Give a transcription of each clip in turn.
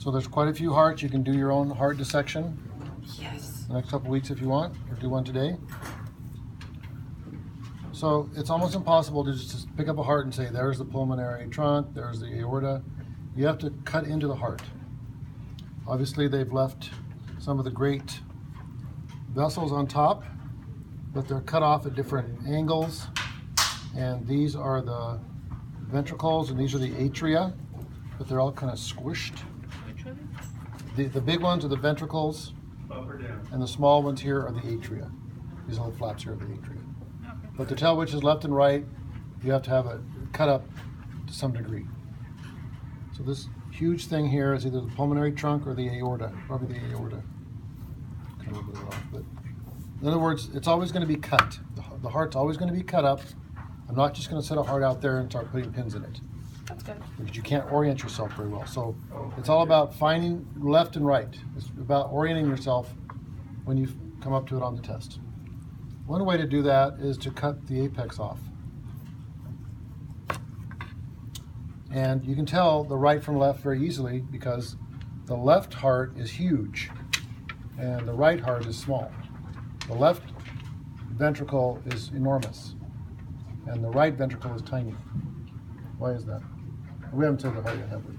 So there's quite a few hearts. You can do your own heart dissection. Yes. The next couple weeks if you want, or do one today. So it's almost impossible to just pick up a heart and say, there's the pulmonary trunk, there's the aorta. You have to cut into the heart. Obviously, they've left some of the great vessels on top, but they're cut off at different angles. And these are the ventricles, and these are the atria, but they're all kind of squished. Which one? The big ones are the ventricles, and the small ones here are the atria. These little flaps here are the atria. But to tell which is left and right, you have to have it cut up to some degree. So this huge thing here is either the pulmonary trunk or the aorta, probably the aorta. Kind of a little bit off, but in other words, it's always going to be cut. The heart's always going to be cut up. I'm not just going to set a heart out there and start putting pins in it. That's good. Because you can't orient yourself very well. So it's all about finding left and right. It's about orienting yourself when you come up to it on the test. One way to do that is to cut the apex off. And you can tell the right from left very easily because the left heart is huge and the right heart is small. The left ventricle is enormous and the right ventricle is tiny. Why is that? We haven't said the heart yet, have we?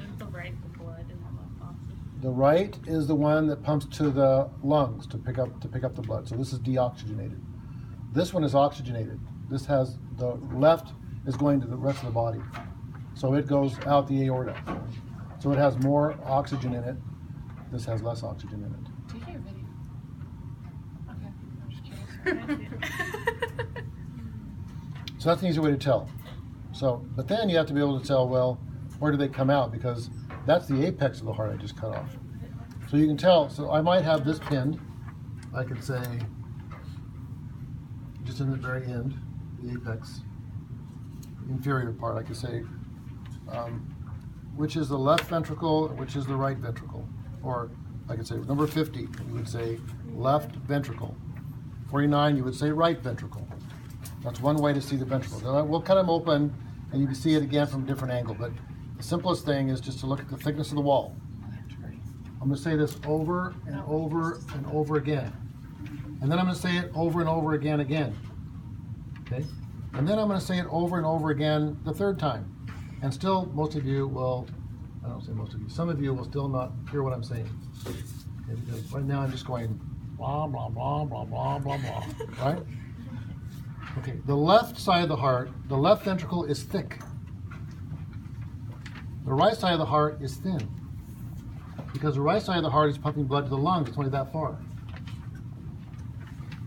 Is the right the blood and the left oxygen? The right is the one that pumps to the lungs to pick up the blood. So this is deoxygenated. This one is oxygenated. This has the left is going to the rest of the body. So it goes out the aorta. So it has more oxygen in it. This has less oxygen in it. Do you hear video? Okay, I'm just curious. So that's an easy way to tell. So, but then you have to be able to tell, well, where do they come out? Because that's the apex of the heart I just cut off. So you can tell, so I might have this pinned. I could say, just in the very end, the apex, inferior part, I could say, which is the left ventricle, which is the right ventricle. Or I could say number 50, you would say left ventricle. 49, you would say right ventricle. That's one way to see the ventricle. Now, we'll cut them open and you can see it again from a different angle, but the simplest thing is just to look at the thickness of the wall. I'm going to say this over and over and over again. And then I'm going to say it over and over again. Okay? And then I'm going to say it over and over again the third time. And still, most of you will, I don't say most of you, some of you will still not hear what I'm saying. Okay, because right now I'm just going blah, blah, blah, blah, blah, blah, blah, right? Okay, the left side of the heart, the left ventricle is thick. The right side of the heart is thin. Because the right side of the heart is pumping blood to the lungs, it's only that far.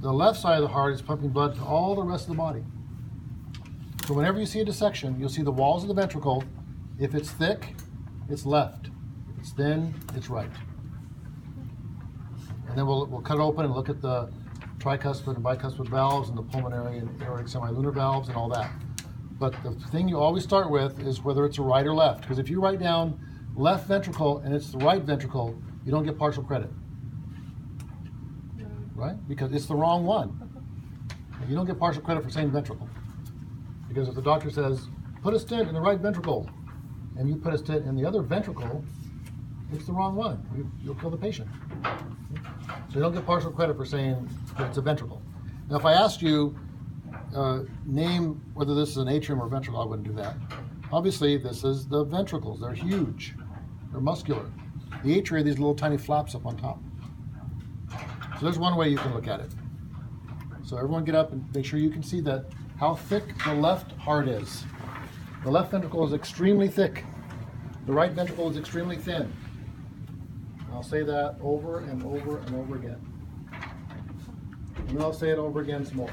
The left side of the heart is pumping blood to all the rest of the body. So whenever you see a dissection, you'll see the walls of the ventricle. If it's thick, it's left. If it's thin, it's right. And then we'll cut it open and look at the tricuspid and bicuspid valves and the pulmonary and aortic semilunar valves and all that. But the thing you always start with is whether it's a right or left. Because if you write down left ventricle and it's the right ventricle, you don't get partial credit. Right? Because it's the wrong one. You don't get partial credit for saying ventricle. Because if the doctor says, put a stent in the right ventricle, and you put a stent in the other ventricle, it's the wrong one. You'll kill the patient. So you don't get partial credit for saying that it's a ventricle. Now if I asked you, name whether this is an atrium or ventricle, I wouldn't do that. Obviously this is the ventricles. They're huge. They're muscular. The atria are these little tiny flaps up on top. So there's one way you can look at it. So everyone get up and make sure you can see that how thick the left heart is. The left ventricle is extremely thick. The right ventricle is extremely thin. I'll say that over and over and over again. And then I'll say it over again some more.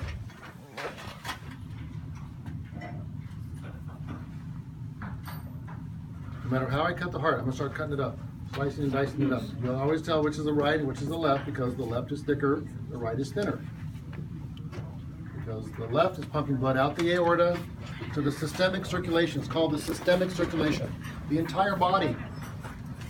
No matter how I cut the heart, I'm going to start cutting it up. Slicing and dicing it up. You'll always tell which is the right and which is the left because the left is thicker, the right is thinner. Because the left is pumping blood out the aorta to the systemic circulation. It's called the systemic circulation. The entire body.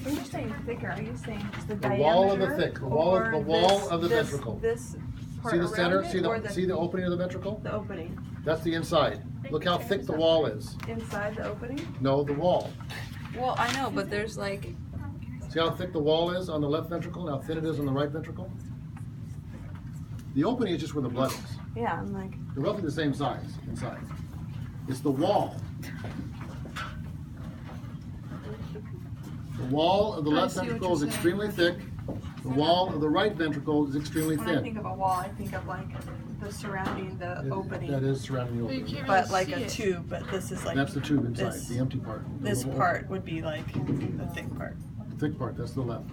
When you're saying thicker, are you saying just the The wall of diameter? the thick, the wall of the ventricle. This part See the center? around it, See the opening of the ventricle? the opening That's the inside. Look how thick the wall is. inside the opening? No, the wall. Well, I know, but there's like. See how thick the wall is on the left ventricle and how thin it is on the right ventricle? The opening is just where the blood is. Yeah, I'm like. They're roughly the same size inside. It's the wall. The wall of the left see what ventricle you're is saying. extremely thick. The wall of the right ventricle is extremely When I think thin. of a wall, I think of like the surrounding the opening. That is surrounding the But you opening. can't But really like see a it. tube, but this is like. That's the tube inside, this- the empty part. The This little part would be like the thick part. The thick part, that's the left.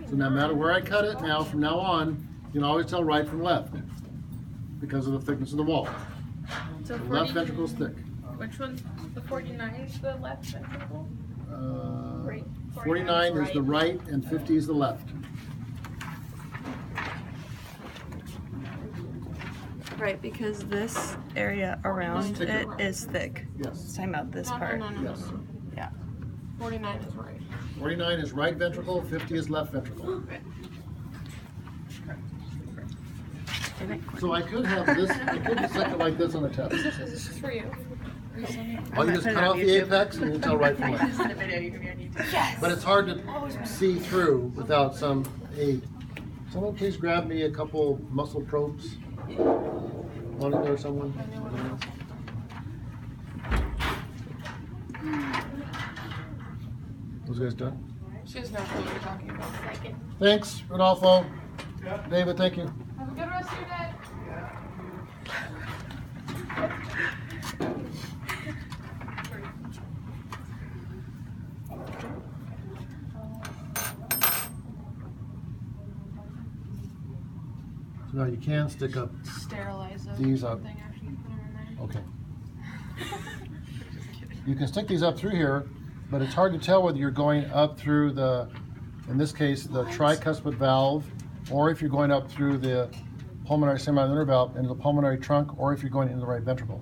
So no matter where I cut it now, from now on, you can always tell right from left because of the thickness of the wall. So The 40, left ventricle is thick. which one's the 49 is the left ventricle? Right. 49 is the right and 50 is the left. Right, because this area around thicker. it is thick. Yes. It's talking about this No, part. no, no, no, Yes. no. Yeah. 49 is right. 49 is right ventricle, 50 is left ventricle. So I could have this, I could dissect it like this on the test. This is for you. All you just cut off the apex and you can tell right from left. the video you can be on YouTube. But it's hard to see through without some aid. Someone please grab me a couple muscle probes. Monica or someone? Those guys done? She doesn't know what you're talking about. Thanks, Rodolfo. David, thank you. Have a good rest of your day. So now you can stick up, Sterilize those These up. thing after you put them in there. okay. You can stick these up through here, but it's hard to tell whether you're going up through the, in this case, the tricuspid valve, or if you're going up through the pulmonary semilunar valve into the pulmonary trunk, or if you're going into the right ventricle.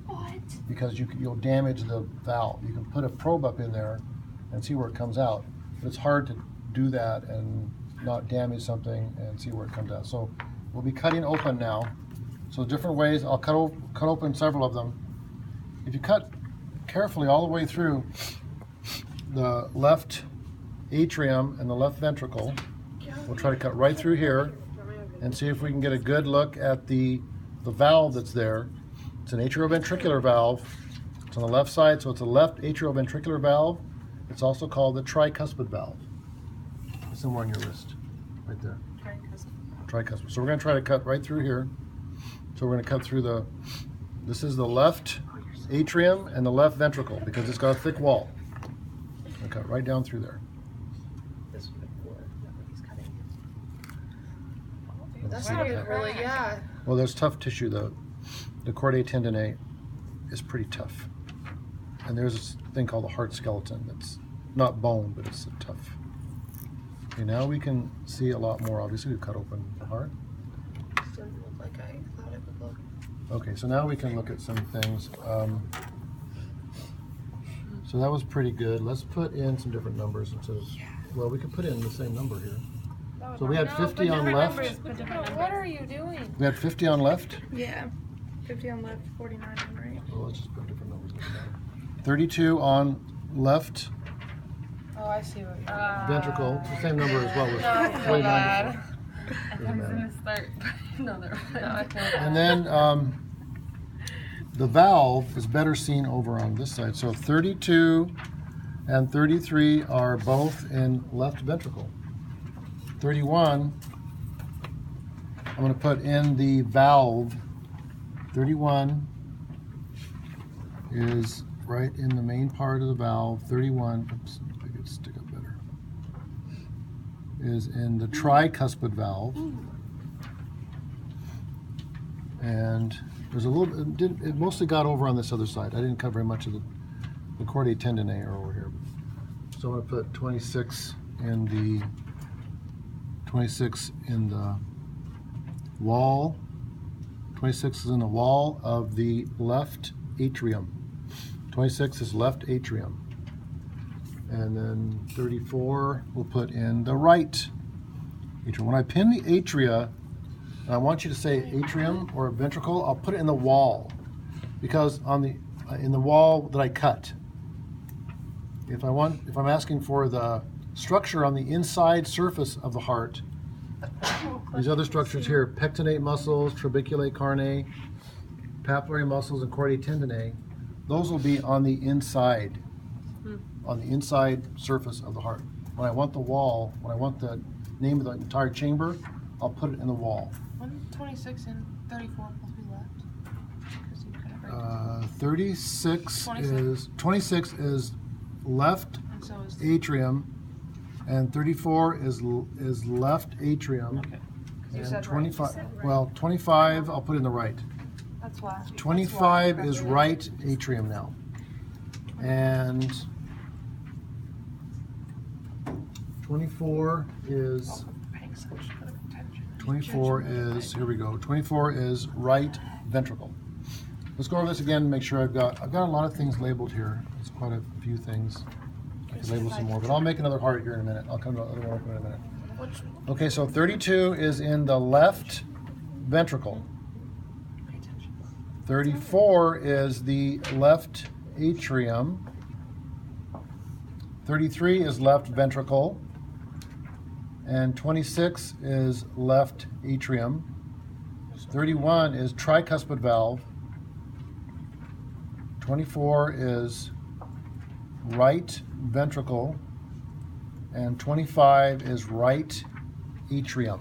What? Because you'll damage the valve. You can put a probe up in there and see where it comes out, but it's hard to do that and not damage something and see where it comes out. So we'll be cutting open now. So different ways, I'll cut open several of them. If you cut carefully all the way through the left atrium and the left ventricle, we'll try to cut right through here and see if we can get a good look at the valve that's there. It's an atrioventricular valve. It's on the left side, so it's a left atrioventricular valve. It's also called the tricuspid valve. It's somewhere on your wrist, right there. Tricuspid. So we're going to try to cut right through here. So we're going to cut through this is the left atrium and the left ventricle because it's got a thick wall. We'll cut right down through there. That's not even really, yeah. Well, there's tough tissue though. The chordae tendineae is pretty tough. And there's this thing called the heart skeleton that's not bone, but it's tough. Okay, now we can see a lot more. Obviously, we've cut open the heart. Doesn't look like I thought it would look. Okay, so now we can look at some things. So that was pretty good. Let's put in some different numbers instead of, well, we could put in the same number here. So we had 50 on left. What are you doing? We had 50 on left. Yeah. 50 on left, 49 on right. Well, let's just put different numbers. 32 on left Oh, I see what you're ventricle. It's the same number as well. No, I feel 49 bad. Doesn't matter. Start another one. No, I feel bad. And then the valve is better seen over on this side. So 32 and 33 are both in left ventricle. 31, I'm going to put in the valve. 31 is right in the main part of the valve. 31, oops, I could stick up better, is in the tricuspid valve. And there's a little, it mostly got over on this other side. I didn't cut very much of the chordae tendineae are over here. So I'm going to put 26 in the wall. 26 is in the wall of the left atrium. 26 is left atrium. And then 34 we'll put in the right atrium. When I pin the atria, and I want you to say atrium or ventricle, I'll put it in the wall. Because on the in the wall that I cut. If I'm asking for the structure on the inside surface of the heart, these other structures here, pectinate muscles, trabeculate carnae, papillary muscles, and chordae tendineae, those will be on the inside surface of the heart. When I want the wall, when I want the name of the entire chamber, I'll put it in the wall. 126 and 34 supposed to be left? 'Cause you couldn't break it. 26 is left And so is atrium, and 34 is left atrium. okay. 'Cause you And said 25, right. well, 25 I'll put in the right. That's why. 25 That's is why. right atrium now. And 24 is, Paying such good attention. 24 is, here we go, 24 is right ventricle. Let's go over this again and make sure I've got a lot of things labeled here. There's quite a few things. I could label some more, but I'll make another heart here in a minute. I'll come to the other one in a minute. Which Okay, so 32 is in the left ventricle. pay attention. 34 is the left atrium. 33 is left ventricle. And 26 is left atrium. 31 is tricuspid valve. 24 is right ventricle. And 25 is right atrium.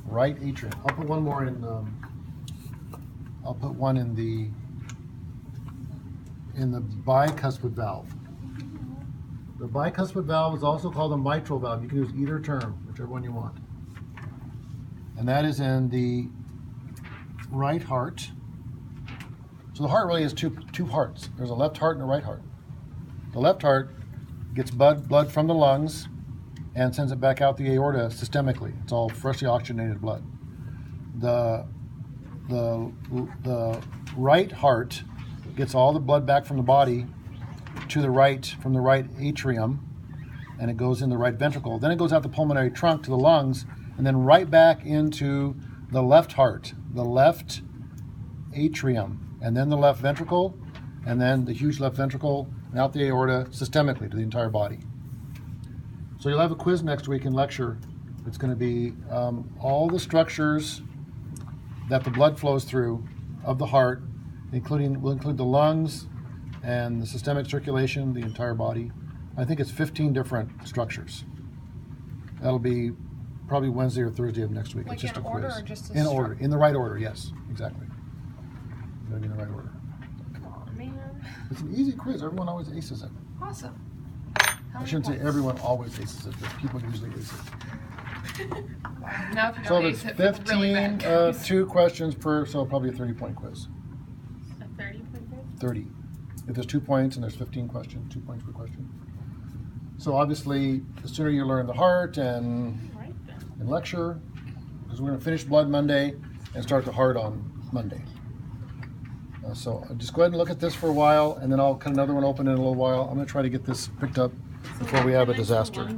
Right atrium. I'll put one more in. I'll put one in the bicuspid valve. The bicuspid valve is also called a mitral valve. You can use either term, whichever one you want. And that is in the right heart. So the heart really is two hearts. There's a left heart and a right heart. The left heart gets blood from the lungs and sends it back out the aorta systemically. It's all freshly oxygenated blood. The right heart gets all the blood back from the body to the right, from the right atrium, and it goes in the right ventricle. Then it goes out the pulmonary trunk to the lungs, and then right back into the left heart, the left atrium, and then the left ventricle, and then the huge left ventricle, and out the aorta systemically to the entire body. So you'll have a quiz next week in lecture. It's going to be all the structures that the blood flows through of the heart, will include the lungs and the systemic circulation, the entire body. I think it's 15 different structures. That'll be probably Wednesday or Thursday of next week. Like it's just in a order quiz. or just a in order, in the right order, yes, exactly. Gotta be in the right order. Come on, man. It's an easy quiz. Everyone always aces it. Awesome. I shouldn't say everyone always aces it, but people usually ace it. Now if you So don't it's ace it, it's really 15, bad. 2 questions per, so probably a 30-point quiz. A 30-point quiz? 30. If there's 2 points and there's 15 questions, 2 points per question. So obviously, the sooner you learn the heart and Right then. lecture, because we're going to finish blood Monday and start the heart on Monday. So just go ahead and look at this for a while, and then I'll cut another one open in a little while. I'm going to try to get this picked up before we have a disaster.